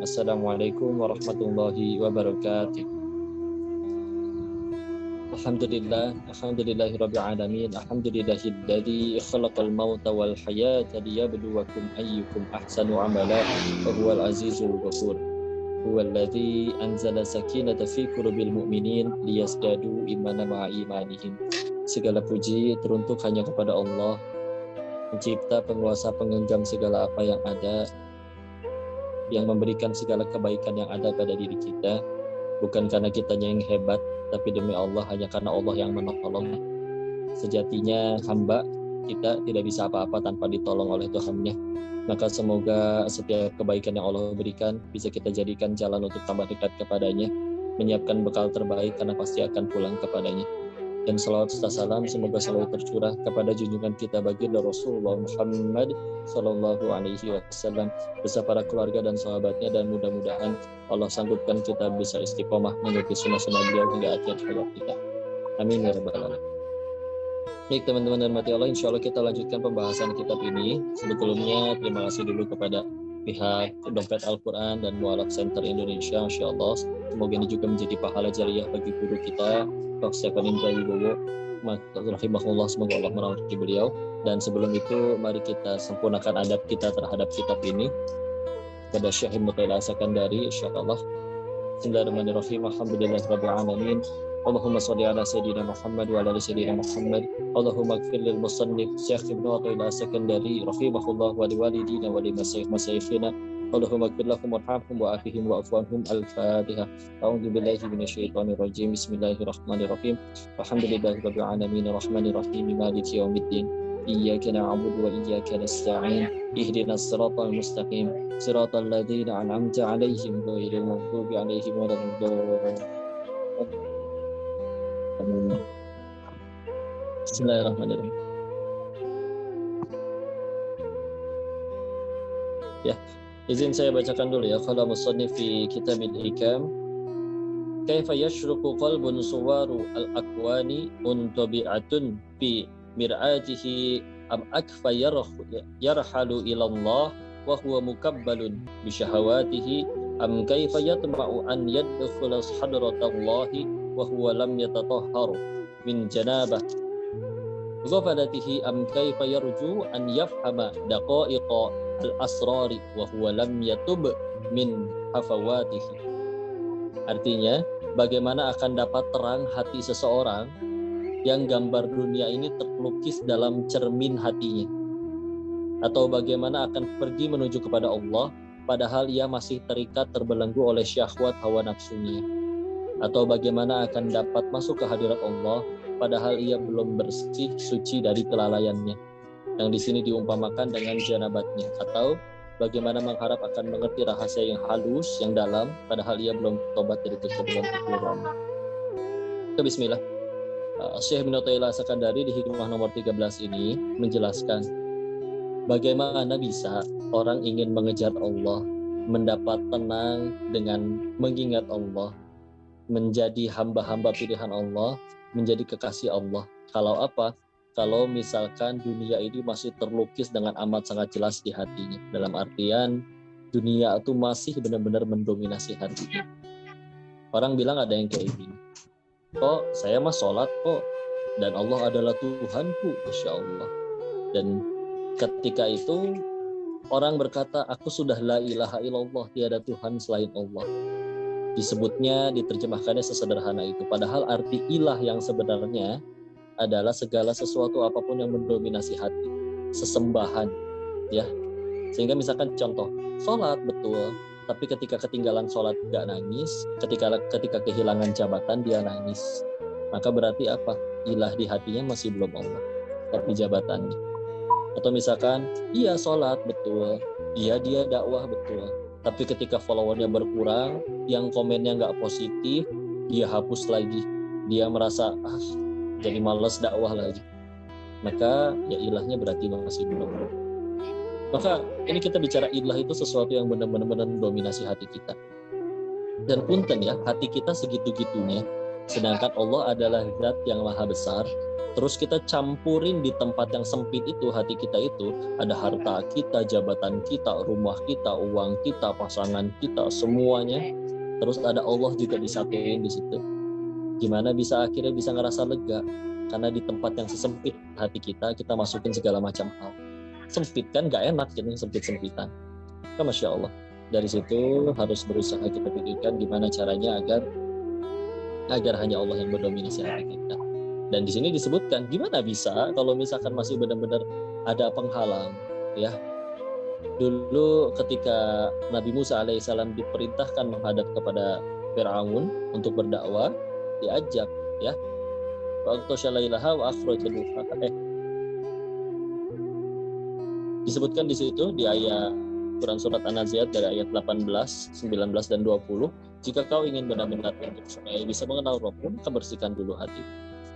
Assalamualaikum warahmatullahi wabarakatuh. Alhamdulillahirabbil alamin. Alhamdulillahilladzi khalaqal mauta wal hayata liyabluwakum ayyukum ahsanu amala wa huwal azizul ghafur. Huwallazi anzala sakinata fi qulubil mu'minin liyazdadu imanan ma'a imanihim. Segala puji teruntuk hanya kepada Allah, pencipta, penguasa, penggenggam segala apa yang ada, yang memberikan segala kebaikan yang ada pada diri kita, bukan karena kitanya yang hebat, tapi demi Allah, hanya karena Allah yang menolong. Sejatinya hamba kita tidak bisa apa-apa tanpa ditolong oleh Tuhan-Nya. Maka semoga setiap kebaikan yang Allah berikan bisa kita jadikan jalan untuk tambah dekat kepadanya, menyiapkan bekal terbaik karena pasti akan pulang kepadanya. Dan salawat serta salam semoga selalu tercurah kepada junjungan kita baginda Rasulullah Muhammad Sallallahu Alaihi Wasallam beserta para keluarga dan sahabatnya, dan mudah-mudahan Allah sanggupkan kita bisa istiqomah mengikuti sunnah-sunnah beliau hingga akhir hayat kita. Amin ya rabbal alamin. Baik teman-teman dan mati Allah, insya Allah kita lanjutkan pembahasan kitab ini. Sebelumnya terima kasih dulu kepada pihak Dompet Al-Quran dan Mu'alaf Center Indonesia, insya Allah. Semoga ini juga menjadi pahala jariah bagi guru kita, Dr. Stefan Indra Wibowo, rahimahullah, semoga Allah merahmati beliau. Dan sebelum itu, mari kita sempurnakan adab kita terhadap kitab ini kepada Syekh Ibnu Taimiyah As-Sakandari, insyaallah. Bismillahirrahmanirrahim. Alhamdulillahirabbil alamin. Allahumma shalli ala sayyidina Muhammad wa ala sayyidina Muhammad. Allahumma ighfir lil musannif Syekh Ibnu Taimiyah As-Sakandari rahimahullah wa liwalidina wa limasyayikhina. Allahumma ighfir lahum warhamhum wa afihim wa afu anhum. Al-Fatihah. A'udzu billahi minasyaitonir rajim. Bismillahirrahmanirrahim. Alhamdulillahirabbil alamin arrahmanir rahim maliki yaumiddin. Iyyaka na'budu wa iyyaka nasta'in. Ihdinas siratal mustaqim. Siratal ladzina an'amta 'alaihim ghairil maghdubi 'alaihim waladdallin. Bismillahirrahmanirrahim. Ya, izin saya bacakan dulu ya. Qala musannif fi kitabil hikam, kaifa yashruqu qalbun suwaru al-akwani untabi'atun fi mir'atihi am akfa yarhalu ila Allah wa huwa mukabbalun bi syahawatihi am kaifa yatma'u an yadkhula hadratallahi wa huwa lam yatatahhar min janabah ghafalatihi am kaifa yarju an yafhama daqa'iqa al-asrari wa huwa lam yatub min hafawatihi. Artinya, bagaimana akan dapat terang hati seseorang yang gambar dunia ini terlukis dalam cermin hatinya, atau bagaimana akan pergi menuju kepada Allah padahal ia masih terikat terbelenggu oleh syahwat hawa nafsunya, atau bagaimana akan dapat masuk ke hadirat Allah padahal ia belum bersih suci dari kelalaiannya, yang di sini diumpamakan dengan janabatnya, atau bagaimana mengharap akan mengerti rahasia yang halus, yang dalam, padahal ia belum tobat dari kekeliruan. Bismillah. Syekh Ibnu Taimiyah As-Sakandari di hikmah nomor 13 ini menjelaskan bagaimana bisa orang ingin mengejar Allah, mendapat tenang dengan mengingat Allah, menjadi hamba-hamba pilihan Allah, menjadi kekasih Allah. Kalau apa? Kalau misalkan dunia ini masih terlukis dengan amat sangat jelas di hatinya. Dalam artian dunia itu masih benar-benar mendominasi hatinya. Orang bilang ada yang kayak gini, kok saya mah sholat kok, dan Allah adalah Tuhanku, Masya Allah. Dan ketika itu orang berkata, aku sudah la ilaha illallah, tiada Tuhan selain Allah. Disebutnya, diterjemahkannya sesederhana itu. Padahal arti ilah yang sebenarnya adalah segala sesuatu apapun yang mendominasi hati, sesembahan, ya. Sehingga misalkan contoh, sholat betul, tapi ketika ketinggalan sholat gak nangis, ketika kehilangan jabatan dia nangis, maka berarti apa? Ilah di hatinya masih belum Allah, tapi jabatannya. Atau misalkan, iya sholat betul, iya dia dakwah betul, tapi ketika followernya berkurang, yang komennya gak positif, dia hapus lagi, dia merasa jadi malas dakwah lagi, maka ya ilahnya berarti masih belum. Maka ini kita bicara ilah itu sesuatu yang benar-benar mendominasi hati kita. Dan punten ya, hati kita segitu-gitunya Sedangkan Allah adalah zat yang maha besar. Terus kita campurin di tempat yang sempit itu, hati kita itu, ada harta kita, jabatan kita, rumah kita, uang kita, pasangan kita, semuanya. Terus ada Allah juga disatuin di situ. Gimana bisa akhirnya bisa ngerasa lega? Karena di tempat yang sesempit hati kita masukin segala macam hal. Sempit kan gak enak jadi sempit-sempitan. Kan Masya Allah. Dari situ harus berusaha kita pikirkan gimana caranya agar hanya Allah yang mendominasi hati kita. Dan di sini disebutkan gimana bisa kalau misalkan masih benar-benar ada penghalang, ya. Dulu ketika Nabi Musa alaihissalam diperintahkan menghadap kepada Fir'aun untuk berdakwah, diajak, ya. Waktu syalailaha wa akhrajal disebutkan di situ di ayat Quran surat An-Nazi'at dari ayat 18, 19 dan 20, jika kau ingin benar-benar untuk supaya bisa mengenal Rabbmu, maka bersihkan dulu hati.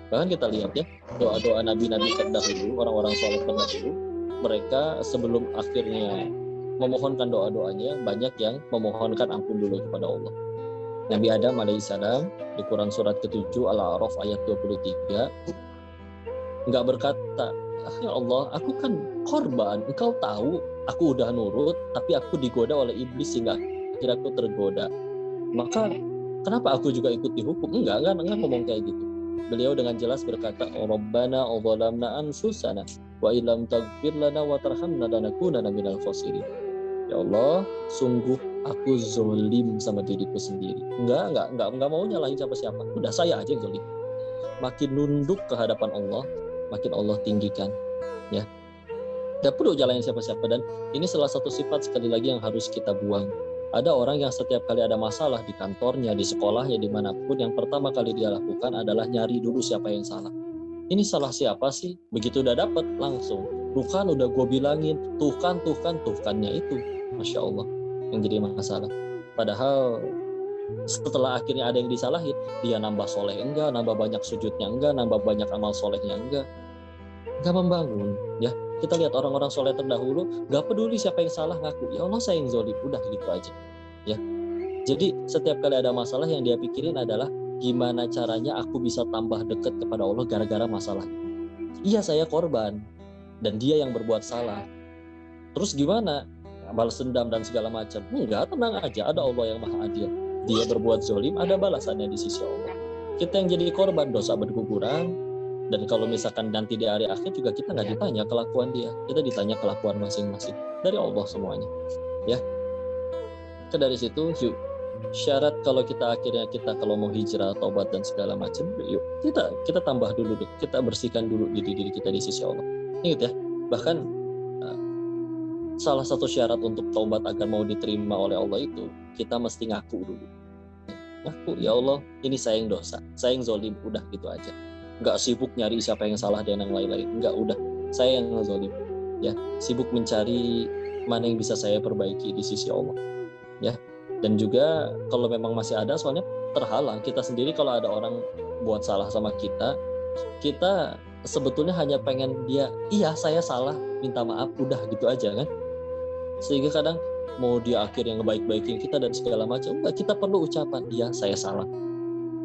Bahkan kita lihat ya, doa-doa nabi-nabi terdahulu, orang-orang saleh terdahulu, mereka sebelum akhirnya memohonkan doa-doanya, banyak yang memohonkan ampun dulu kepada Allah. Nabi Adam alaihissalam di Quran surat ke-7 Al-A'raf ayat 23 enggak berkata, ya Allah, aku kan korban, engkau tahu aku udah nurut, tapi aku digoda oleh iblis sehingga akhirnya aku tergoda. Maka kenapa aku juga ikut dihukum? Enggak ngomong kayak gitu. Beliau dengan jelas berkata, Rabbana adzalamna anfusana wa illam taghfir lana wa tarhamna lanakunanna minal khasirin. Ya Allah, sungguh aku zolim sama diriku sendiri. Enggak mau nyalahin siapa-siapa. Udah saya aja yang zolim. Makin nunduk ke hadapan Allah, makin Allah tinggikan. Ya, tidak perlu jalanin siapa-siapa. Dan ini salah satu sifat sekali lagi yang harus kita buang. Ada orang yang setiap kali ada masalah di kantornya, di sekolahnya, dimanapun, yang pertama kali dia lakukan adalah nyari dulu siapa yang salah. Ini salah siapa sih? Begitu udah dapet langsung, tuh kan udah gue bilangin, tuh kannya itu, Masya Allah, yang jadi masalah. Padahal setelah akhirnya ada yang disalahin, dia nambah soleh enggak, nambah banyak sujudnya enggak, nambah banyak amal solehnya enggak membangun. Ya, kita lihat orang-orang soleh terdahulu, gak peduli siapa yang salah, ngaku, ya Allah saya yang zolim, udah gitu aja. Ya, jadi setiap kali ada masalah yang dia pikirin adalah gimana caranya aku bisa tambah dekat kepada Allah gara-gara masalah. Iya saya korban dan dia yang berbuat salah. Terus gimana? Balas dendam dan segala macam. Enggak, tenang aja, ada Allah yang maha adil. Dia berbuat zolim, ada balasannya di sisi Allah. Kita yang jadi korban, dosa berguguran. Dan kalau misalkan nanti di hari akhir juga kita nggak ditanya kelakuan dia, kita ditanya kelakuan masing-masing dari Allah semuanya. Ya, dari situ yuk syarat kalau kita akhirnya kalau mau hijrah, taubat dan segala macam, yuk kita tambah dulu, kita bersihkan dulu diri kita di sisi Allah. Ingat ya, bahkan salah satu syarat untuk taubat agar mau diterima oleh Allah itu kita mesti ngaku dulu. Ngaku, ya Allah, ini saya yang dosa, saya yang zolim, udah gitu aja. Nggak sibuk nyari siapa yang salah dan yang lain-lain. Nggak, udah saya yang zalim. Ya, sibuk mencari mana yang bisa saya perbaiki di sisi Allah. Ya, dan juga kalau memang masih ada, soalnya terhalang kita sendiri kalau ada orang buat salah sama kita sebetulnya hanya pengen dia, iya saya salah, minta maaf, udah gitu aja kan. Sehingga kadang mau dia akhirnya ngebaik-baikin kita dan segala macam, enggak, kita perlu ucapan, iya saya salah.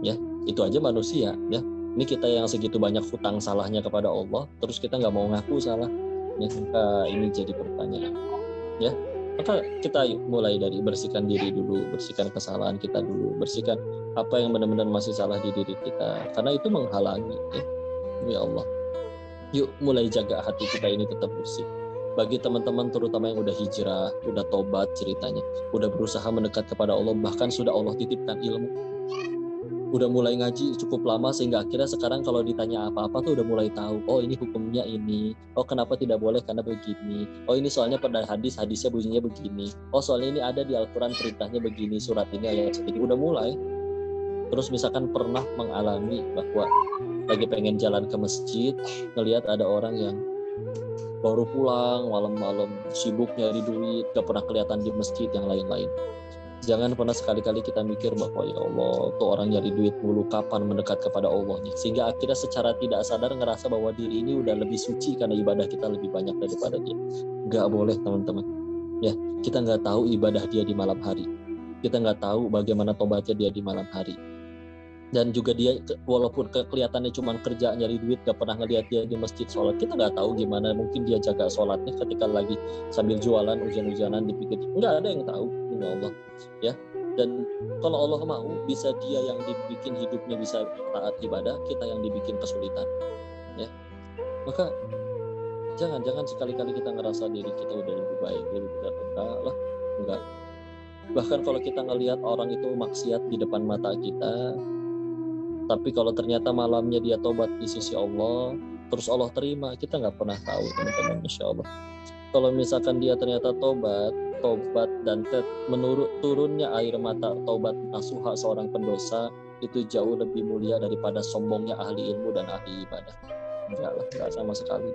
Ya, itu aja manusia, ya. Ini kita yang segitu banyak hutang salahnya kepada Allah, terus kita nggak mau ngaku salah, ya, ini jadi pertanyaan. Ya, maka kita mulai dari bersihkan diri dulu, bersihkan kesalahan kita dulu, bersihkan apa yang benar-benar masih salah di diri kita, karena itu menghalangi. Ya Allah, yuk mulai jaga hati kita ini tetap bersih. Bagi teman-teman terutama yang udah hijrah, udah tobat ceritanya, udah berusaha mendekat kepada Allah, bahkan sudah Allah titipkan ilmu, udah mulai ngaji cukup lama sehingga akhirnya sekarang kalau ditanya apa-apa tuh udah mulai tahu, oh ini hukumnya ini, oh kenapa tidak boleh karena begini, oh ini soalnya pada hadisnya bunyinya begini, oh soalnya ini ada di Al-Quran perintahnya begini, surat ini ayat segini, udah mulai. Terus misalkan pernah mengalami bahwa lagi pengen jalan ke masjid, ngelihat ada orang yang baru pulang malam-malam, sibuk nyari duit, gak pernah kelihatan di masjid, yang lain-lain. Jangan pernah sekali-kali kita mikir bahwa ya Allah, tuh orang nyari duit mulu, kapan mendekat kepada Allahnya. Sehingga akhirnya secara tidak sadar ngerasa bahwa diri ini udah lebih suci karena ibadah kita lebih banyak daripada dia. Gak boleh teman-teman. Ya, kita nggak tahu ibadah dia di malam hari. Kita nggak tahu bagaimana tobatnya dia di malam hari. Dan juga dia walaupun kelihatannya cuma kerja nyari duit, gak pernah ngelihat dia di masjid sholat, kita nggak tahu gimana mungkin dia jaga sholatnya ketika lagi sambil jualan hujan-hujanan dipikir, nggak ada yang tahu, insya Allah ya. Dan kalau Allah mau, bisa dia yang dibikin hidupnya bisa taat ibadah, kita yang dibikin kesulitan ya. Maka jangan sekali-kali kita ngerasa diri kita udah lebih baik, lebih benar. Enggak lah, enggak. Bahkan kalau kita ngelihat orang itu maksiat di depan mata kita, tapi kalau ternyata malamnya dia tobat di sisi Allah, terus Allah terima, kita nggak pernah tahu, teman-teman, insya Allah. Kalau misalkan dia ternyata tobat dan menurut turunnya air mata tobat nasuha seorang pendosa, itu jauh lebih mulia daripada sombongnya ahli ilmu dan ahli ibadah. Enggak sama sekali.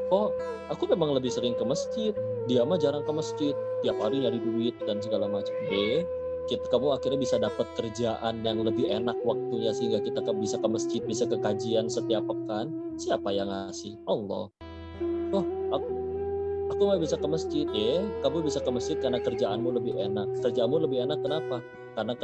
Oh, aku memang lebih sering ke masjid, dia mah jarang ke masjid, tiap hari nyari duit dan segala macam. Kamu akhirnya bisa dapat kerjaan yang lebih enak waktunya sehingga kita bisa ke masjid, bisa ke kajian setiap pekan. Siapa yang ngasih? Allah. Oh, aku mah bisa ke masjid. Kamu bisa ke masjid karena kerjaanmu lebih enak. Kerjaanmu lebih enak kenapa? Karena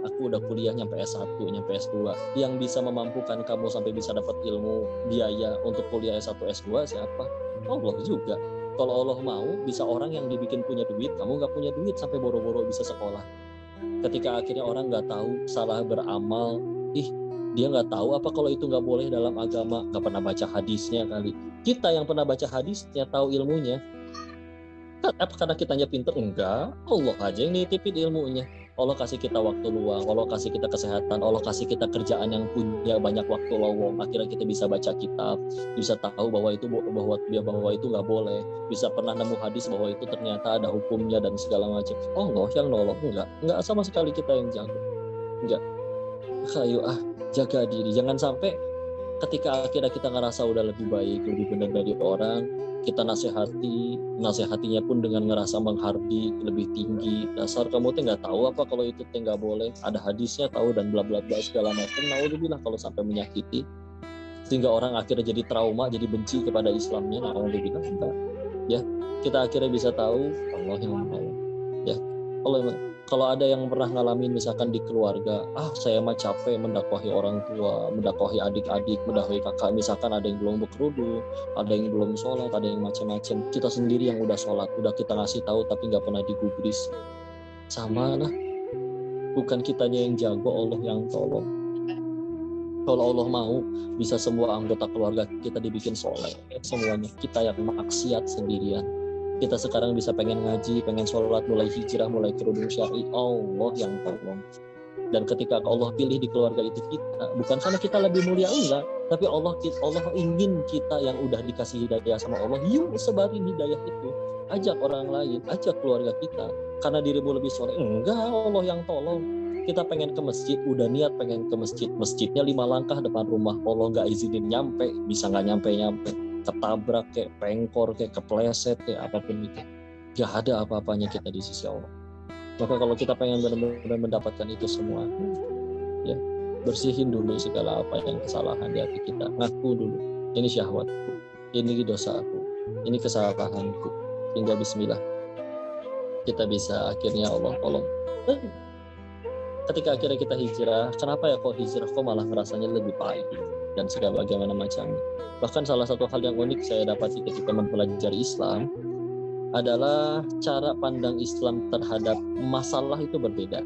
aku udah kuliah nyampe S1, nyampe S2. Yang bisa memampukan kamu sampai bisa dapat ilmu, biaya untuk kuliah S1, S2 siapa? Allah juga. Kalau Allah mau, bisa orang yang dibikin punya duit, kamu nggak punya duit sampai boro-boro bisa sekolah. Ketika akhirnya orang nggak tahu salah beramal, dia nggak tahu apa kalau itu nggak boleh dalam agama, nggak pernah baca hadisnya kali. Kita yang pernah baca hadisnya tahu ilmunya. Apa karena kitanya pinter? Enggak, Allah aja yang nitipin ilmunya. Allah kasih kita waktu luang, Allah kasih kita kesehatan, Allah kasih kita kerjaan yang punya banyak waktu lowong. Akhirnya kita bisa baca kitab, bisa tahu bahwa itu nggak boleh, bisa pernah nemu hadis bahwa itu ternyata ada hukumnya dan segala macam. Allah yang nolong, enggak sama sekali kita yang jago, enggak. Ayo jaga diri, jangan sampai ketika akhirnya kita ngerasa udah lebih baik, lebih benar dari orang, kita nasihatinya pun dengan ngerasa menghardi lebih tinggi. Dasar kamu tuh nggak tahu apa kalau itu tuh nggak boleh, ada hadisnya tahu dan bla bla bla segala macam. Naudzubillah kalau sampai menyakiti sehingga orang akhirnya jadi trauma, jadi benci kepada Islamnya. Naudzubillah enggak. Ya, kita akhirnya bisa tahu Allah yang menolong. Ya, kalau ada yang pernah ngalamin misalkan di keluarga, saya mah capek mendakwahi orang tua, mendakwahi adik-adik, mendakwahi kakak, misalkan ada yang belum berkerudung, ada yang belum sholat, ada yang macam-macam. Kita sendiri yang udah sholat, udah kita ngasih tahu tapi nggak pernah digubris. Sama lah, bukan kitanya yang jago, Allah yang tolong. Kalau Allah mau, bisa semua anggota keluarga kita dibikin soleh, semuanya. Kita yang maksiat sendirian. Kita sekarang bisa pengen ngaji, pengen sholat, mulai hijrah, mulai kerudung syar'i, Allah yang tolong. Dan ketika Allah pilih di keluarga itu kita, bukan karena kita lebih mulia, enggak, tapi Allah ingin kita yang udah dikasih hidayah sama Allah, yuk sebarin hidayah itu, ajak orang lain, ajak keluarga kita, karena dirimu lebih soleh, enggak, Allah yang tolong. Kita pengen ke masjid, udah niat pengen ke masjid, masjidnya 5 langkah depan rumah, Allah nggak izinin nyampe, bisa nggak nyampe, ketabrak kayak pengkor kayak kepleset kayak apapun itu, gak ada apa-apanya kita di sisi Allah. Maka kalau kita pengen benar-benar mendapatkan itu semua, ya bersihin dulu segala apa yang kesalahan di hati kita, ngaku dulu ini syahwatku, ini dosa aku, ini kesalahanku, hingga bismillah kita bisa akhirnya Allah tolong. Ketika akhirnya kita hijrah, kenapa ya kok hijrah kok malah ngerasanya lebih baik dan segala bagaimana macamnya. Bahkan salah satu hal yang unik saya dapati ketika mempelajari Islam adalah cara pandang Islam terhadap masalah itu berbeda.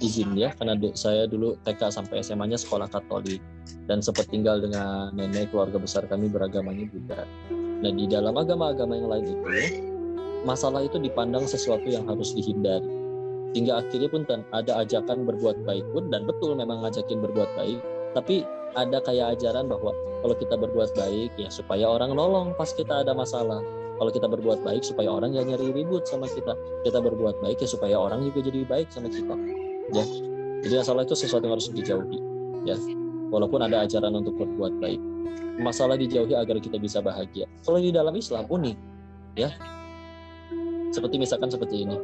Izin ya, karena saya dulu TK sampai SMA-nya sekolah Katolik dan sempat tinggal dengan nenek, keluarga besar kami beragamanya Buddha. Nah, di dalam agama-agama yang lain itu, masalah itu dipandang sesuatu yang harus dihindari. Hingga akhirnya pun ada ajakan berbuat baik pun, dan betul memang ngajakin berbuat baik, tapi ada kayak ajaran bahwa kalau kita berbuat baik ya supaya orang nolong pas kita ada masalah. Kalau kita berbuat baik supaya orang gak nyari ribut sama kita. Kita berbuat baik ya supaya orang juga jadi baik sama kita. Ya. Jadi masalah itu sesuatu yang harus dijauhi. Ya. Walaupun ada ajaran untuk berbuat baik, masalah dijauhi agar kita bisa bahagia. Kalau di dalam Islam unik, ya. Seperti misalkan seperti ini.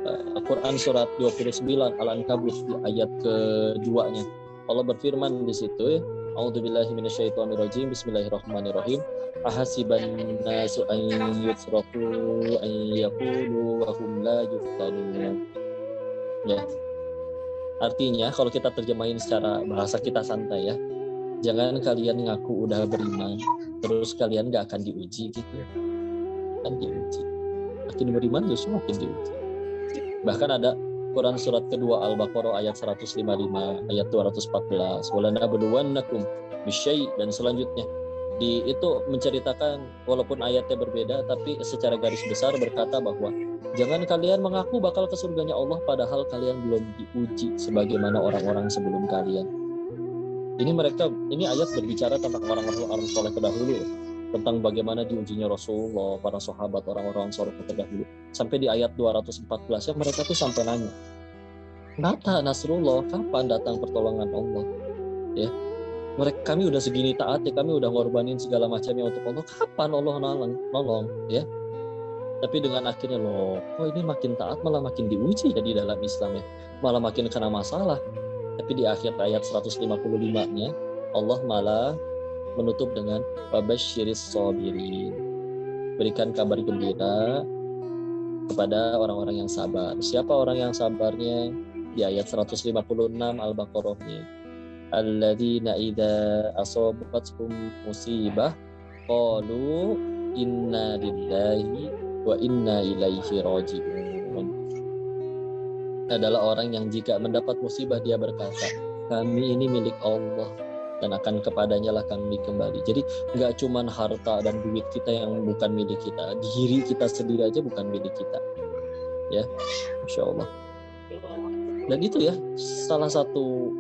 Al-Quran surat 29 Al-Ankabut di ayat ke-2-nya. Allah berfirman di situ, A'udzubillahi minasyaitonirrajim, Bismillahirrahmanirrahim. Ahasiban nasu an yusrafu an yaqulu wa hum la yuftanun. Ya. Artinya kalau kita terjemahin secara bahasa kita santai ya, jangan kalian ngaku udah beriman terus kalian gak akan diuji gitu. Kan diuji. Makin beriman justru makin diuji. Bahkan ada Quran surat kedua Al-Baqarah ayat 155, ayat 214, walanabluwannakum bisyai, dan selanjutnya itu menceritakan walaupun ayatnya berbeda tapi secara garis besar berkata bahwa jangan kalian mengaku bakal ke surganya Allah padahal kalian belum diuji sebagaimana orang-orang sebelum kalian. Ini ayat berbicara tentang orang-orang soleh terdahulu, tentang bagaimana diujinya Rasulullah, para sahabat, orang-orang soleh terdahulu. Sampai di ayat 214 ya mereka tuh sampai nanya, mata Nasrullah, kapan datang pertolongan Allah? Ya, kami udah segini taatnya, kami udah ngorbanin segala macamnya untuk Allah, kapan Allah nolong? Ya, tapi dengan akhirnya ini makin taat malah makin diuji ya di dalam Islam ya, malah makin kena masalah. Tapi di akhir ayat 155-nya Allah malah menutup dengan wabasyiris sabirin, berikan kabar gembira kepada orang-orang yang sabar. Siapa orang yang sabarnya? Di ayat 156 Al-Baqarah-nya, alladzina idza asabathum musibah qalu inna lillahi wa inna ilaihi raji'un. Adalah orang yang jika mendapat musibah dia berkata, kami ini milik Allah dan akan kepadanya lah kami kembali. Jadi nggak cuma harta dan duit kita yang bukan milik kita, diri kita sendiri aja bukan milik kita. Ya, Masya Allah. Dan itu ya salah satu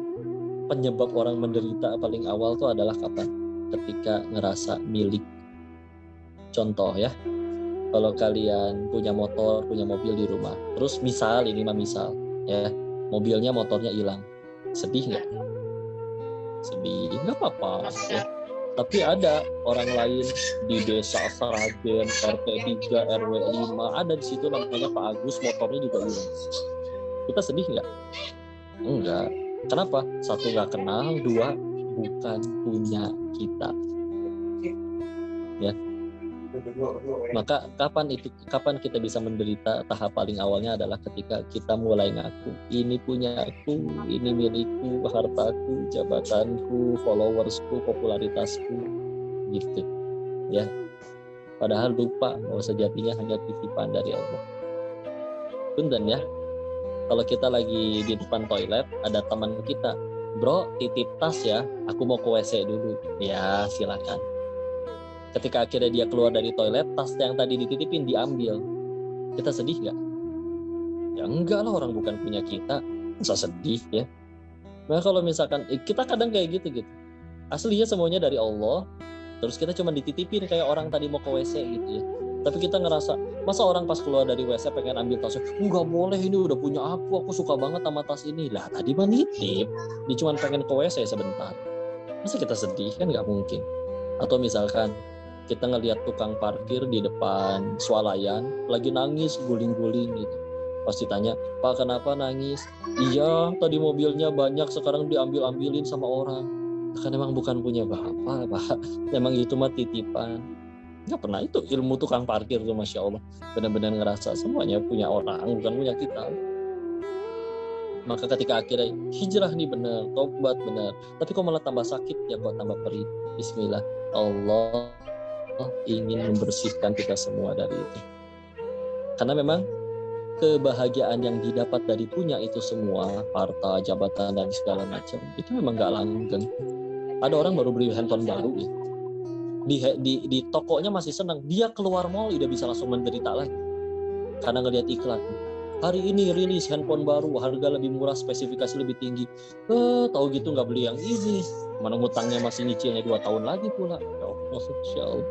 penyebab orang menderita paling awal itu adalah kapan? Ketika ngerasa milik. Contoh ya, kalau kalian punya motor, punya mobil di rumah, terus misal ya, mobilnya motornya hilang, sedih nggak? Sedih, nggak apa-apa ya. Tapi ada orang lain di desa Sragen, RT 3, RW 5, ada di situ namanya Pak Agus, motornya juga hilang. Kita sedih nggak? Enggak. Kenapa? Satu, nggak kenal, dua, bukan punya kita. Ya. Maka kapan kita bisa menderita? Tahap paling awalnya adalah ketika kita mulai ngaku, ini punya aku, ini milikku, hartaku, jabatanku, followersku, popularitasku, gitu ya. Padahal lupa bahwa sejatinya hanya titipan dari Allah. Punten ya, kalau kita lagi di depan toilet, ada teman kita, bro titip tas ya, aku mau ke WC dulu. Ya silakan. Ketika akhirnya dia keluar dari toilet, tas yang tadi dititipin diambil. Kita sedih nggak? Ya enggak lah, orang bukan punya kita. Masa sedih ya? Nah kalau misalkan kita kadang kayak gitu. Aslinya semuanya dari Allah. Terus kita cuma dititipin kayak orang tadi mau ke WC gitu ya. Tapi kita ngerasa, masa orang pas keluar dari WC pengen ambil tasnya? Enggak boleh, ini udah punya aku suka banget sama tas ini. Lah tadi mah nitip, dia cuma pengen ke WC sebentar. Masa kita sedih? Kan nggak mungkin. Atau misalkan kita ngelihat tukang parkir di depan swalayan lagi nangis guling-guling gitu. Pasti tanya, Pak kenapa nangis? Iya, tadi mobilnya banyak, sekarang diambil-ambilin sama orang. Kan emang bukan punya bapak, Pak. Emang itu mah titipan. Nggak pernah itu ilmu tukang parkir tuh, Masya Allah. Benar-benar ngerasa semuanya punya orang, bukan punya kita. Maka ketika akhirnya hijrah nih benar, tobat benar, tapi kok malah tambah sakit ya, kok tambah perih. Bismillah, Allah ingin membersihkan kita semua dari itu. Karena memang kebahagiaan yang didapat dari punya itu semua, harta, jabatan, dan segala macam, itu memang gak langgeng. Ada orang baru beli handphone baru ya, di tokonya masih senang, dia keluar mall udah bisa langsung menderita lagi karena ngelihat iklan. Hari ini rilis handphone baru, harga lebih murah, spesifikasi lebih tinggi. Tahu gitu nggak beli yang ini, mana ngutangnya masih nyicilnya 2 tahun lagi pula. Ya Allah, Masya Allah.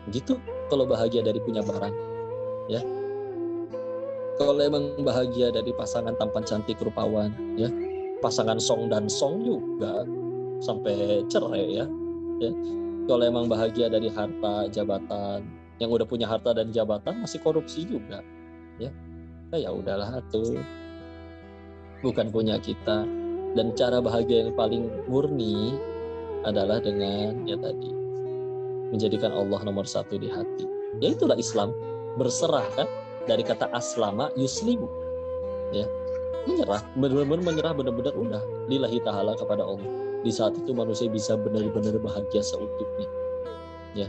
Gitu kalau bahagia dari punya barang ya. Kalau emang bahagia dari pasangan tampan cantik rupawan ya, pasangan song dan song juga sampai cerai ya. Kalau emang bahagia dari harta jabatan, yang udah punya harta dan jabatan masih korupsi juga ya, ya udahlah tuh bukan punya kita. Dan cara bahagia yang paling murni adalah dengan ya tadi, menjadikan Allah nomor 1 di hati. Ya itulah Islam, berserah kan, dari kata aslama yuslimu ya. menyerah, benar-benar menyerah, benar-benar udah lillahi ta'ala kepada Allah. Di saat itu manusia bisa benar-benar bahagia seutuhnya. Ya.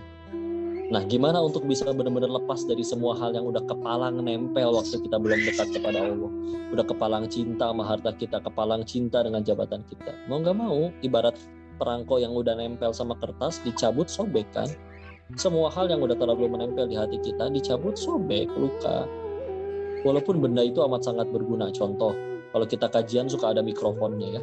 Nah, gimana untuk bisa benar-benar lepas dari semua hal yang udah kepalang nempel waktu kita belum dekat kepada Allah. Udah kepalang cinta sama harta kita, kepalang cinta dengan jabatan kita. Mau nggak mau, ibarat perangko yang udah nempel sama kertas, dicabut sobek kan. Semua hal yang udah terlalu menempel di hati kita, dicabut sobek, luka. Walaupun benda itu amat sangat berguna. Contoh, kalau kita kajian suka ada mikrofonnya ya.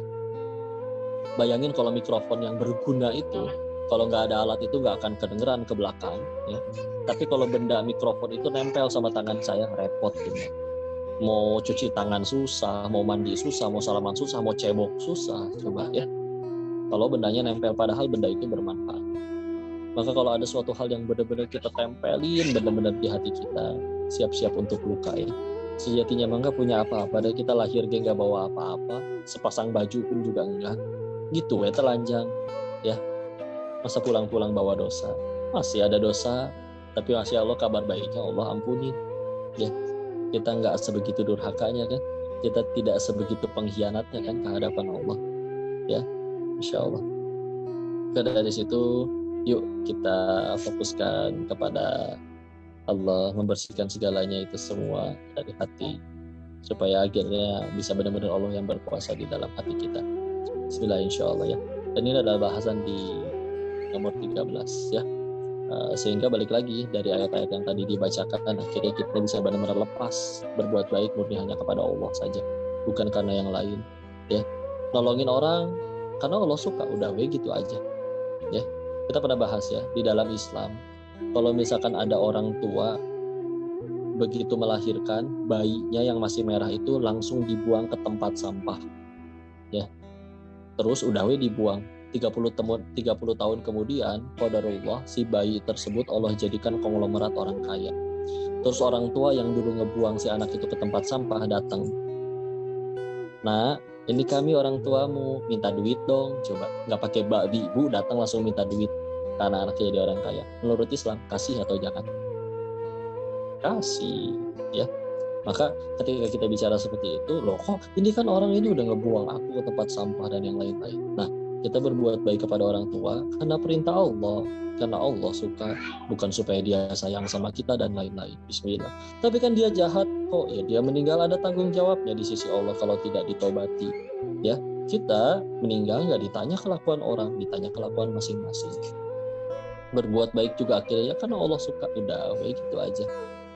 Bayangin kalau mikrofon yang berguna itu, kalau nggak ada alat itu nggak akan kedengeran ke belakang ya. Tapi kalau benda mikrofon itu nempel sama tangan saya, repot gitu. Mau cuci tangan susah, mau mandi susah, mau salaman susah, mau cebok susah, coba ya. Kalau bendanya nempel, padahal benda itu bermanfaat. Maka kalau ada suatu hal yang benar-benar kita tempelin benar-benar di hati kita, siap-siap untuk luka ya. Sejatinya mah nggak punya apa-apa, dan kita lahir nggak bawa apa-apa, sepasang baju pun juga enggak. Gitu ya, telanjang ya. Masa pulang-pulang bawa dosa? Masih ada dosa, tapi masya Allah kabar baiknya Allah ampuni ya. Kita nggak sebegitu durhakanya kan, kita tidak sebegitu pengkhianatnya kan ke hadapan Allah ya, insya Allah. Dari situ yuk kita fokuskan kepada Allah, membersihkan segalanya itu semua dari hati, supaya akhirnya bisa benar-benar Allah yang berkuasa di dalam hati kita. Bismillah insya Allah ya. Dan ini adalah bahasan di nomor 13 ya. Sehingga balik lagi dari ayat-ayat yang tadi dibacakan, akhirnya kita bisa benar-benar lepas berbuat baik murni hanya kepada Allah saja, bukan karena yang lain ya. Nolongin orang karena Allah suka, udah gitu aja ya. Kita pernah bahas ya, di dalam Islam kalau misalkan ada orang tua begitu melahirkan, bayinya yang masih merah itu langsung dibuang ke tempat sampah ya. Terus udah dibuang. 30 tahun kemudian, qadarullah, si bayi tersebut Allah jadikan konglomerat orang kaya. Terus orang tua yang dulu ngebuang si anak itu ke tempat sampah datang. Nah, ini kami orang tuamu, minta duit dong. Coba, nggak pakai babi, ibu datang langsung minta duit karena anaknya jadi orang kaya. Menurut Islam, kasih atau jangan? Kasih ya. Maka ketika kita bicara seperti itu, loh kok ini kan orang ini udah ngebuang aku ke tempat sampah dan yang lain-lain. Nah, kita berbuat baik kepada orang tua karena perintah Allah, karena Allah suka, bukan supaya dia sayang sama kita dan lain-lain. Bismillah. Tapi kan dia jahat kok, ya dia meninggal ada tanggung jawabnya di sisi Allah kalau tidak ditobati. Ya, kita meninggal nggak ditanya kelakuan orang, ditanya kelakuan masing-masing. Berbuat baik juga akhirnya karena Allah suka, udah gitu aja,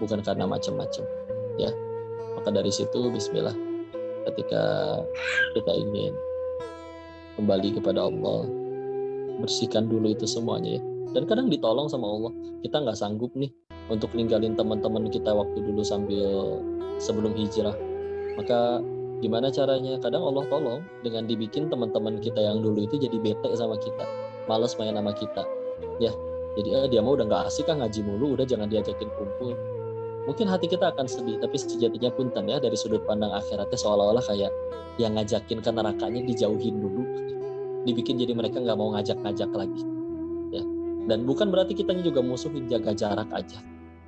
bukan karena macam-macam. Ya, maka dari situ bismillah, ketika kita ingin kembali kepada Allah, bersihkan dulu itu semuanya ya. Dan kadang ditolong sama Allah, kita nggak sanggup nih untuk ninggalin teman-teman kita waktu dulu sebelum hijrah. Maka gimana caranya? Kadang Allah tolong dengan dibikin teman-teman kita yang dulu itu jadi bete sama kita, malas main sama kita ya. Jadi dia mau udah nggak asik kan ngaji mulu, udah jangan diajakin kumpul. Mungkin hati kita akan sedih, tapi sejatinya punten ya, dari sudut pandang akhiratnya seolah-olah kayak yang ngajakin ke nerakanya dijauhin dulu, dibikin jadi mereka nggak mau ngajak-ngajak lagi ya. Dan bukan berarti kita juga musuhin, jaga jarak aja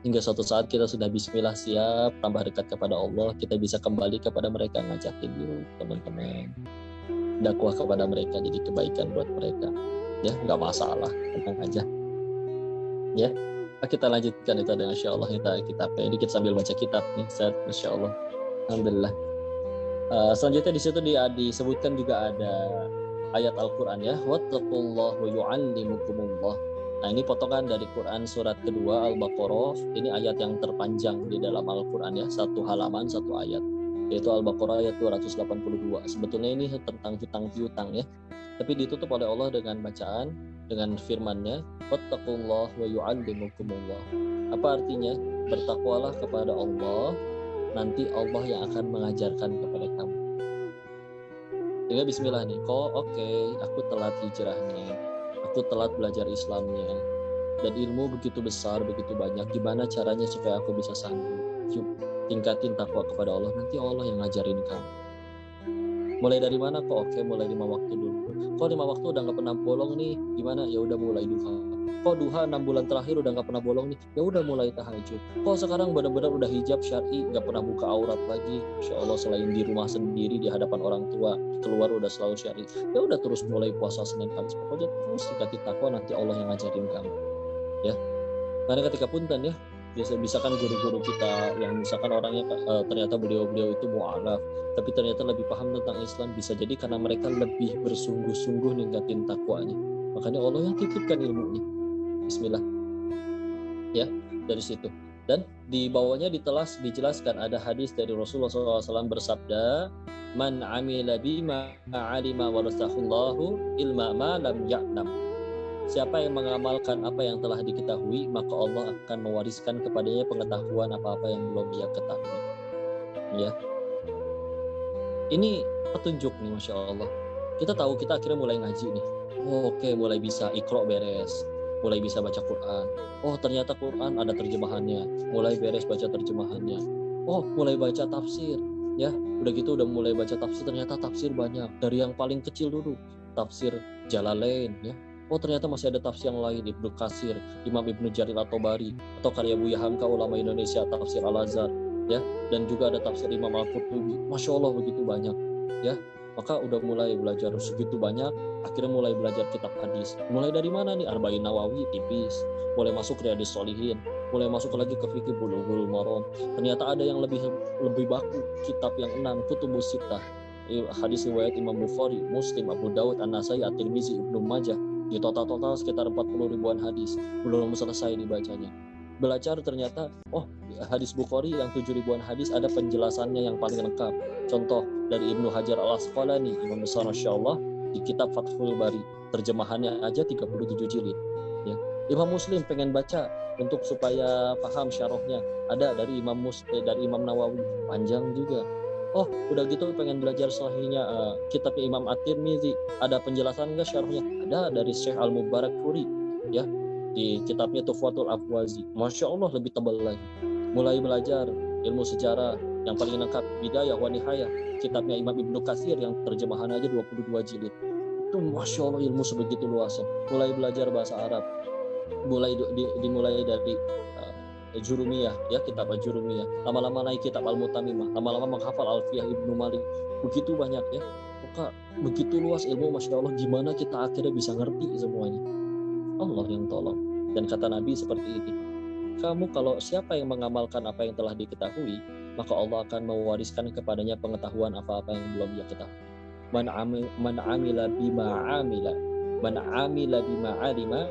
hingga suatu saat kita sudah bismillah siap tambah dekat kepada Allah, kita bisa kembali kepada mereka, ngajakin dulu teman-teman, dakwah kepada mereka, jadi kebaikan buat mereka ya, nggak masalah, tenang aja ya. Kita lanjutkan itu dengan insya Allah, kita dikit sambil baca kitab nih, insya Allah. Alhamdulillah. Selanjutnya di situ disebutkan juga ada ayat Al-Quran ya, wattaqullah wa yu'allimukumullah. Nah, ini potongan dari Quran surat kedua Al-Baqarah. Ini ayat yang terpanjang di dalam Al-Quran ya, satu halaman satu ayat, yaitu Al-Baqarah ayat 282. Sebetulnya ini tentang hutang piutang ya, tapi ditutup oleh Allah dengan bacaan, dengan firman-Nya, wattaqullah wa yu'allimukumullah. Apa artinya? Bertakwalah kepada Allah, nanti Allah yang akan mengajarkan kepada kamu. Sehingga bismillah nih, oke, aku telat hijrahnya, aku telat belajar Islamnya, dan ilmu begitu besar, begitu banyak, gimana caranya supaya aku bisa sanggup? Yuk, tingkatin takwa kepada Allah, nanti Allah yang ngajarin kamu. Mulai dari mana? Oke, mulai 5 waktu dulu. Kok 5 waktu udah nggak pernah bolong nih, gimana? Ya udah mulai duha. Kok duha 6 bulan terakhir udah nggak pernah bolong nih, ya udah mulai tahajud. Kok sekarang benar-benar udah hijab syar'i, nggak pernah buka aurat lagi, Insya Allah selain di rumah sendiri di hadapan orang tua, keluar udah selalu syar'i. Ya udah terus mulai puasa Senin Kamis, pokoknya terus tingkati takwa, nanti Allah yang ngajarin kamu. Ya, karena ketika punten ya, bisa kan guru-guru kita yang misalkan orangnya ternyata beliau-beliau itu mu'alaf, tapi ternyata lebih paham tentang Islam, bisa jadi karena mereka lebih bersungguh-sungguh ningkatin takwanya, makanya Allah yang titipkan ilmunya. Bismillah ya, dari situ. Dan di bawahnya dijelaskan ada hadis dari Rasulullah SAW bersabda, man amila bima alima warasahullahu ilma ma lam ya'lam. Siapa yang mengamalkan apa yang telah diketahui, maka Allah akan mewariskan kepadanya pengetahuan apa-apa yang belum dia ketahui. Ya, ini petunjuk nih, Masya Allah. Kita tahu, kita akhirnya mulai ngaji nih. Oke, mulai bisa Iqra beres, mulai bisa baca Quran. Oh, ternyata Quran ada terjemahannya, mulai beres baca terjemahannya. Oh, mulai baca tafsir. Ya, udah gitu udah mulai baca tafsir, ternyata tafsir banyak. Dari yang paling kecil dulu, tafsir Jalalain ya. Oh, ternyata masih ada tafsir yang lain, Ibnu Katsir, Imam Ibnu Jarir At-Tabari, atau karya Buya Hamka ulama Indonesia, tafsir Al-Azhar, ya, dan juga ada tafsir Imam Al-Qurtubi. Masya Allah begitu banyak, ya. Maka udah mulai belajar segitu banyak, akhirnya mulai belajar kitab hadis. Mulai dari mana nih? Arba'in Nawawi tipis, mulai masuk Riyadhus Shalihin, mulai masuk lagi ke fikih Bulughul Maram. Ternyata ada yang lebih baku, kitab yang 6, Kutubus Sittah, hadis riwayat Imam Bukhari, Muslim, Abu Dawud, An-Nasai, At-Tirmizi, Ibnu Majah. Di total sekitar 40 ribuan hadis, belum selesai dibacanya. Belajar ternyata, oh, hadis Bukhari yang 7 ribuan hadis ada penjelasannya yang paling lengkap. Contoh dari Ibnu Hajar Al-Asqalani, Imam besar Masya Allah, di kitab Fathul Bari, terjemahannya aja 37 jilid. Ya. Imam Muslim pengen baca untuk supaya paham syarahnya, ada dari Imam Nawawi, panjang juga. Oh, udah gitu pengen belajar sahihnya kitabnya Imam At-Tirmizi, ada penjelasan enggak syarahnya? Ada dari Syekh Al-Mubarakfuri ya, di kitabnya Tuhfatul Afwazi. Masya Allah lebih tebal lagi. Mulai belajar ilmu sejarah yang paling lengkap, Bidayah wa Nihayah, kitabnya Imam Ibnu Katsir yang terjemahan aja 22 jilid. Itu Masya Allah ilmu sebegitu luasnya. Mulai belajar bahasa Arab, dimulai dari Jurumiyah ya, kitab Jurumiyah, lama-lama naik kitab Al-Mutamimah, lama-lama menghafal Alfiyah Ibnu Malik. Begitu banyak ya, maka begitu luas ilmu, Masya Allah, gimana kita akhirnya bisa ngerti semuanya? Allah yang tolong. Dan kata Nabi seperti ini, kamu kalau siapa yang mengamalkan apa yang telah diketahui, maka Allah akan mewariskan kepadanya pengetahuan apa-apa yang belum dia ketahui. Man amila bima alima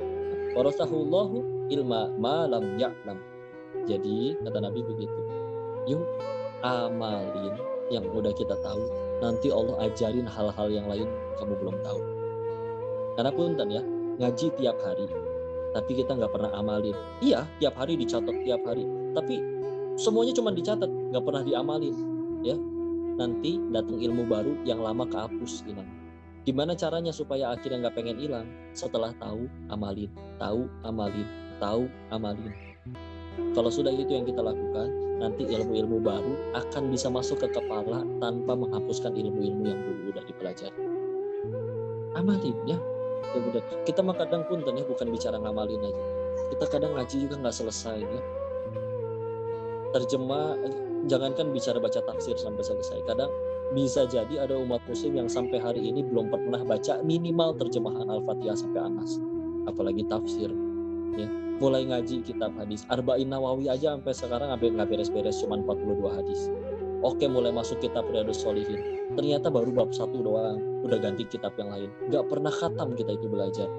warasahullahu ilma ma lam ya'lam. Jadi kata Nabi begitu, yuk amalin yang udah kita tahu, nanti Allah ajarin hal-hal yang lain kamu belum tahu. Karena punten ya, ngaji tiap hari, tapi kita nggak pernah amalin. Iya, tiap hari dicatat tiap hari, tapi semuanya cuma dicatat, nggak pernah diamalin. Ya, nanti datang ilmu baru yang lama kehapus hilang. Gimana caranya supaya akhirnya nggak pengen hilang? Setelah tahu, amalin, tahu, amalin, tahu, amalin. Kalau sudah itu yang kita lakukan, nanti ilmu-ilmu baru akan bisa masuk ke kepala tanpa menghapuskan ilmu-ilmu yang dulu udah dipelajari. Amalin ya. Kita mah kadang punten ya, bukan bicara ngamalin aja. Kita kadang ngaji juga nggak selesai ya. Terjemah, jangankan bicara baca tafsir sampai selesai. Kadang bisa jadi ada umat muslim yang sampai hari ini belum pernah baca minimal terjemahan Al-Fatihah sampai Anas. Apalagi tafsir. Ya. Mulai ngaji kitab hadis Arba'in Nawawi aja sampai sekarang nggak beres-beres, cuma 42 hadis. Oke, mulai masuk kitab Riyadhus Shalihin, ternyata baru bab 1 doang, udah ganti kitab yang lain. Nggak pernah khatam kita itu belajar.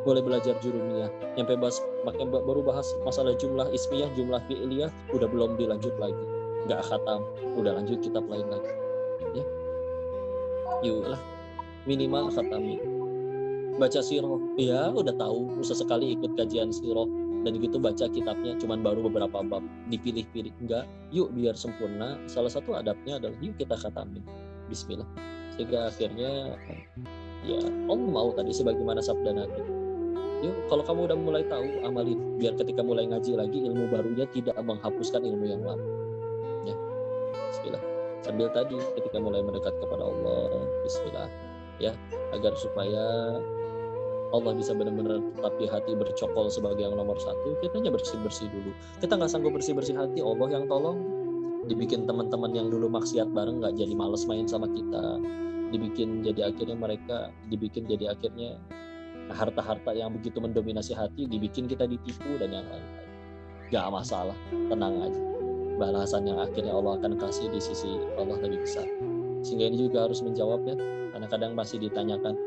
Mulai belajar Jurumiyah, nyampe baru bahas masalah jumlah ismiyah, jumlah fi'liyah, udah belum dilanjut lagi, nggak khatam, udah lanjut kitab lain lagi. Ya, yuk lah, minimal khatami. Baca sirah, ya udah tahu, usah sekali ikut kajian sirah, dan gitu baca kitabnya cuman baru beberapa bab, dipilih-pilih. Enggak, yuk biar sempurna, salah satu adabnya adalah yuk kita khatamin. Bismillah. Sehingga akhirnya ya Allah mau tadi sebagaimana sabda Nabi, yuk kalau kamu udah mulai tahu, amalin, biar ketika mulai ngaji lagi ilmu barunya tidak menghapuskan ilmu yang lama. Ya, bismillah. Sambil tadi ketika mulai mendekat kepada Allah, bismillah, ya, agar supaya Allah bisa benar-benar tetap di hati bercokol sebagai yang nomor satu. Kitanya bersih-bersih dulu. Kita nggak sanggup bersih-bersih hati, Allah yang tolong. Dibikin teman-teman yang dulu maksiat bareng nggak jadi males main sama kita. Dibikin jadi akhirnya harta-harta yang begitu mendominasi hati, dibikin kita ditipu dan yang lain-lain. Gak masalah, tenang aja. Balasan yang akhirnya Allah akan kasih di sisi Allah lebih besar. Sehingga ini juga harus menjawab ya, karena kadang masih ditanyakan,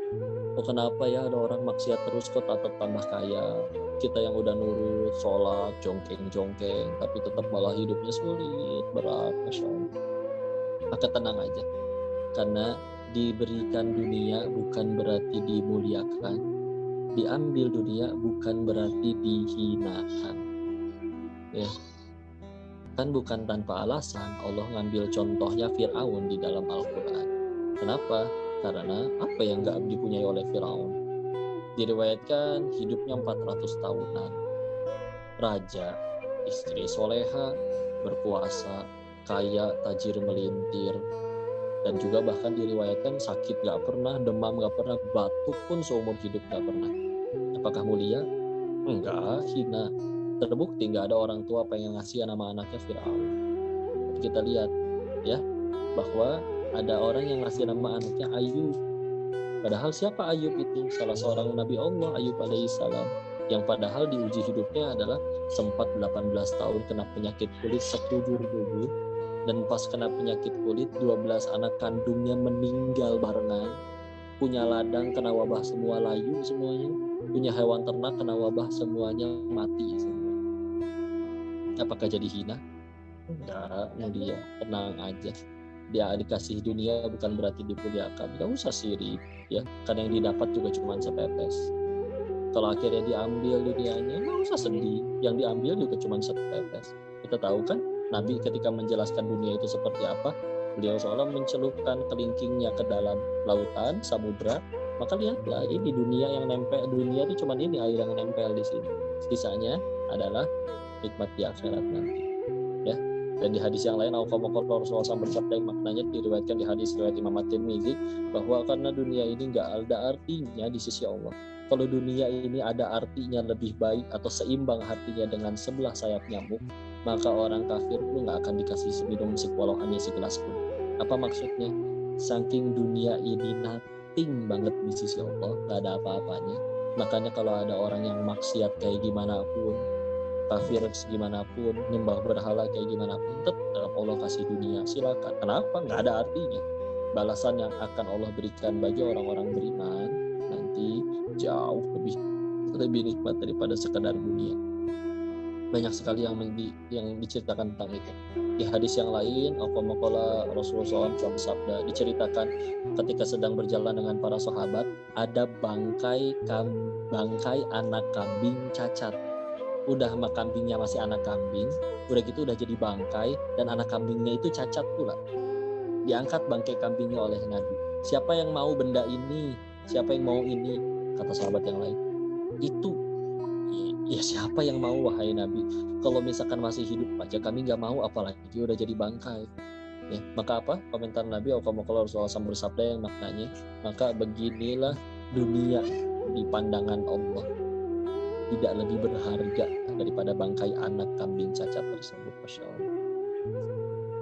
oh kenapa ya ada orang maksiat terus kok tetap tambah kaya, kita yang udah nurut, sholat, jongkeng, tapi tetap malah hidupnya sulit, berat, Masya Allah. Maka tenang aja, karena diberikan dunia bukan berarti dimuliakan, diambil dunia bukan berarti dihinakan. Ya, kan bukan tanpa alasan Allah ngambil contohnya Fir'aun di dalam Al-Quran. Kenapa? Karena apa yang gak dipunyai oleh Fir'aun? Diriwayatkan hidupnya 400 tahunan. Raja, istri soleha, berpuasa, kaya, tajir melintir. Dan juga bahkan diriwayatkan sakit gak pernah, demam gak pernah, batuk pun seumur hidup gak pernah. Apakah mulia? Enggak, hina. Terbukti gak ada orang tua pengen ngasih nama anaknya Fir'aun. Tapi kita lihat ya, bahwa ada orang yang ngasih nama anaknya Ayub. Padahal siapa Ayub itu? Salah seorang Nabi Allah, Ayub alaihissalam, yang padahal diuji hidupnya adalah sempat 18 tahun kena penyakit kulit sekujur tubuh, dan pas kena penyakit kulit 12 anak kandungnya meninggal barengan, punya ladang kena wabah semua layu semuanya, punya hewan ternak kena wabah semuanya mati semua. Apakah jadi hina? Enggak, mulia, tenang aja. Dia dikasih dunia bukan berarti dimuliakan. Gak usah sirik ya, karena yang didapat juga cuma sepepes. Kalau akhirnya diambil dunianya, gak usah sedih, yang diambil juga cuma sepepes. Kita tahu kan Nabi ketika menjelaskan dunia itu seperti apa, beliau seolah mencelupkan kelingkingnya ke dalam lautan, samudra. Maka lihatlah, ini dunia yang nempel, dunia itu cuma ini air yang nempel di sini. Sisanya adalah nikmat di akhirat nanti ya. Dan di hadis yang lain Rasulullah SAW bersabda, yang maknanya diriwayatkan di hadis riwayat Imam At-Tirmidzi, bahwa karena dunia ini nggak ada artinya di sisi Allah. Kalau dunia ini ada artinya lebih baik atau seimbang artinya dengan sebelah sayap nyamuk, maka orang kafir pun nggak akan dikasih minum walau hanya segelas pun. Apa maksudnya? Saking dunia ini nothing banget di sisi Allah, nggak ada apa-apanya. Makanya kalau ada orang yang maksiat kayak gimana pun, kafir segimanapun, nyembah berhala kayak gimana pun, tetap Allah kasih dunia, silakan. Kenapa? Nggak ada artinya. Balasan yang akan Allah berikan bagi orang-orang beriman nanti jauh lebih nikmat daripada sekedar dunia. Banyak sekali yang diceritakan tentang itu. Di hadis yang lain, Rasulullah SAW bersabda, diceritakan ketika sedang berjalan dengan para sahabat, ada bangkai anak kambing cacat. Udah sama kambingnya masih anak kambing, udah gitu udah jadi bangkai, dan anak kambingnya itu cacat pula. Diangkat bangkai kambingnya oleh Nabi. Siapa yang mau benda ini? Siapa yang mau ini? Kata sahabat yang lain. Itu ya siapa yang mau wahai Nabi? Kalau misalkan masih hidup aja kami nggak mau, apalagi udah jadi bangkai. Ya, maka apa? Komentar Nabi Rasulullah SAW bersabda yang maknanya, maka beginilah dunia di pandangan Allah tidak lebih berharga daripada bangkai anak kambing cacat tersebut. Masya Allah.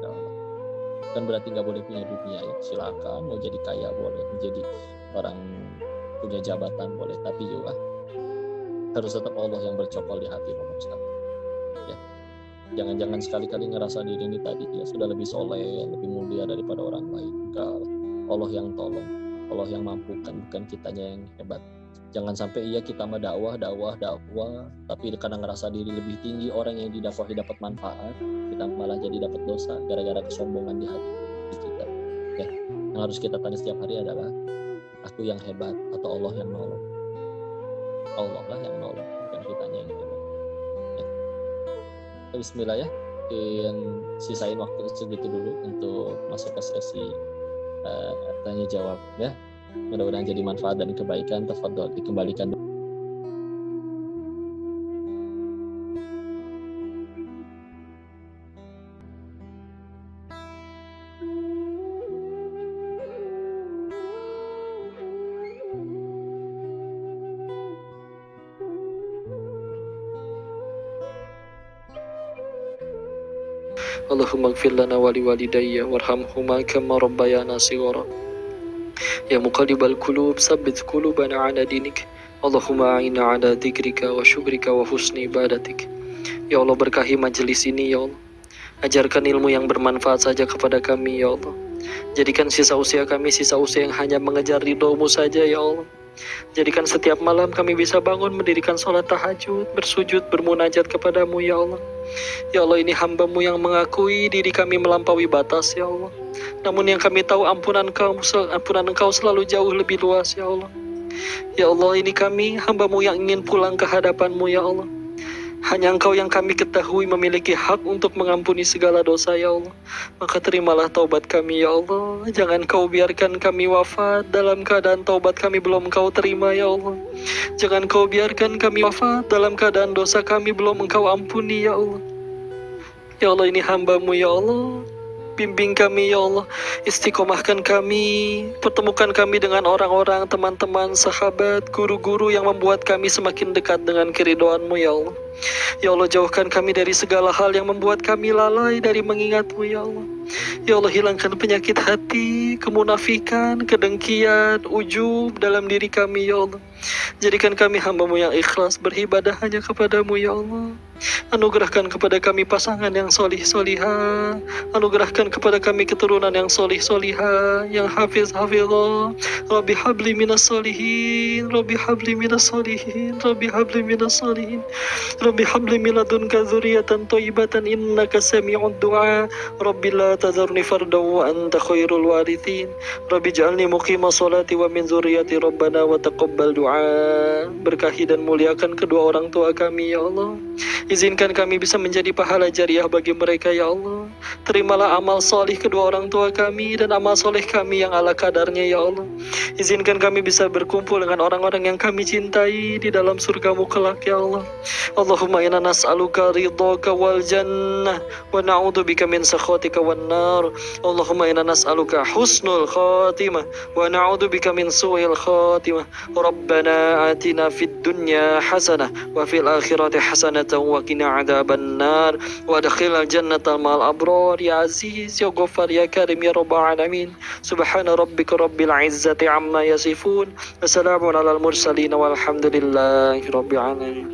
Ya Allah. Kan berarti nggak boleh punya dunia ya, silakan. Mau jadi kaya boleh, menjadi orang punya jabatan boleh, tapi juga harus tetap Allah yang bercokol di hati nomor satu. Ya, jangan-jangan sekali-kali ngerasa diri ini tadi ya sudah lebih soleh, lebih mulia daripada orang lain. Enggak, Allah yang tolong, Allah yang mampukan, bukan kitanya yang hebat. Jangan sampai iya kita mah dakwah, tapi karena ngerasa diri lebih tinggi, orang yang didakwahi dapat manfaat, kita malah jadi dapat dosa gara-gara kesombongan di hati kita. Ya, yang harus kita tanya setiap hari adalah, aku yang hebat atau Allah yang nolong? Allah lah yang nolong, bukan kitanya yang hebat. Ya. Bismillah ya, mungkin sisain waktu segitu dulu untuk masuk ke sesi tanya jawab ya. Mudah-mudahan jadi manfaat dan kebaikan. Tafadhol dikembalikan. Allahumma ighfir lana wa liwalidayya warhamhuma kama rabbayana shighara. Ya muqallibal qulub tsabbit qulubana ala dinik. Allahumma a'inna ala dzikrika wa syukrika wa husni ibadatik. Ya Allah, berkahi majelis ini ya Allah. Ajarkan ilmu yang bermanfaat saja kepada kami ya Allah. Jadikan sisa usia kami sisa usia yang hanya mengejar ridho-Mu saja ya Allah. Jadikan setiap malam kami bisa bangun mendirikan sholat tahajud, bersujud, bermunajat kepadamu ya Allah. Ya Allah, ini hamba-Mu yang mengakui diri kami melampaui batas ya Allah. Namun yang kami tahu ampunan Engkau selalu jauh lebih luas ya Allah. Ya Allah, ini kami hamba-Mu yang ingin pulang ke hadapan-Mu ya Allah. Hanya Engkau yang kami ketahui memiliki hak untuk mengampuni segala dosa ya Allah. Maka terimalah taubat kami ya Allah. Jangan Kau biarkan kami wafat dalam keadaan taubat kami belum Engkau terima ya Allah. Jangan Kau biarkan kami wafat dalam keadaan dosa kami belum Engkau ampuni ya Allah. Ya Allah, ini hamba-Mu ya Allah. Bimbing kami ya Allah, istiqomahkan kami, pertemukan kami dengan orang-orang, teman-teman, sahabat, guru-guru yang membuat kami semakin dekat dengan keridhaan-Mu ya Allah. Ya Allah, jauhkan kami dari segala hal yang membuat kami lalai dari mengingat-Mu ya Allah. Ya Allah, hilangkan penyakit hati, kemunafikan, kedengkian, ujub dalam diri kami ya Allah. Jadikan kami hamba-Mu yang ikhlas beribadah hanya kepadamu ya Allah. Anugerahkan kepada kami pasangan yang solih-solihah. Anugerahkan kepada kami keturunan yang solih-solihah, yang hafiz-hafizah. Rabbi habli minas solihin, Rabbi habli minas solihin, Rabbi habli minas solihin, Rabbi habli miladunka dzurriyyatan thayyibatan innaka sami'ud du'a. Rabbi la tazarni fardan wa anta khairul warithin. Rabbi ij'alni muqima sholati wa min dzurriyyati rabbana wa taqabbal du'a. Berkahi dan muliakan kedua orang tua kami ya Allah. Izinkan kami bisa menjadi pahala jariah bagi mereka ya Allah. Terimalah amal soleh kedua orang tua kami dan amal soleh kami yang ala kadarnya ya Allah. Izinkan kami bisa berkumpul dengan orang-orang yang kami cintai di dalam surga-Mu kelak ya Allah. Allahumma inna nas'aluka ridhaka wal jannah wa na'udzubika min sakhatika wan nar. Allahumma inna nas'aluka husnul khatimah wa na'udzubika min su'il khatimah. Rabbana atina fid dunya hasanah wa fil akhirati hasanatan wa qina adzaban nar wa adkhilnal jannata ma'al abrar ya aziz ya ghaffar ya karim ya rabbal alamin. Subhana rabbika rabbil izzati amma yasifun. Wassalamun alal mursalin walhamdulillahi rabbil alamin.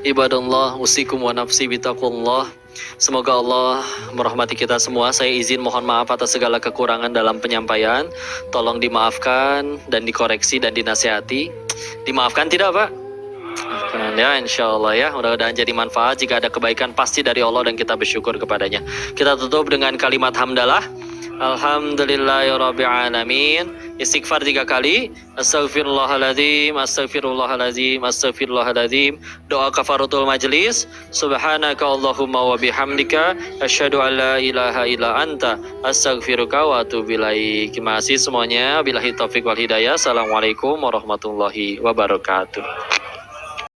Ibadallah, usikum wa nafsi bitaqullah. Semoga Allah merahmati kita semua. Saya izin mohon maaf atas segala kekurangan dalam penyampaian. Tolong dimaafkan dan dikoreksi dan dinasihati. Dimaafkan tidak Pak? Ya, insya Allah ya. Mudah-mudahan jadi manfaat. Jika ada kebaikan pasti dari Allah dan kita bersyukur kepadanya. Kita tutup dengan kalimat hamdalah. Alhamdulillahirabbil alamin. Istighfar 3 kali. Astaghfirullahaladzim, astaghfirullahaladzim, astaghfirullahaladzim. Doa kafaratul majlis. Subhanaka Allahumma wa bihamdika asyhadu an la ilaha illa anta astaghfiruka wa atubu ilaik. Terima kasih semuanya. Billahi taufiq wal hidayah. Assalamualaikum warahmatullahi wabarakatuh.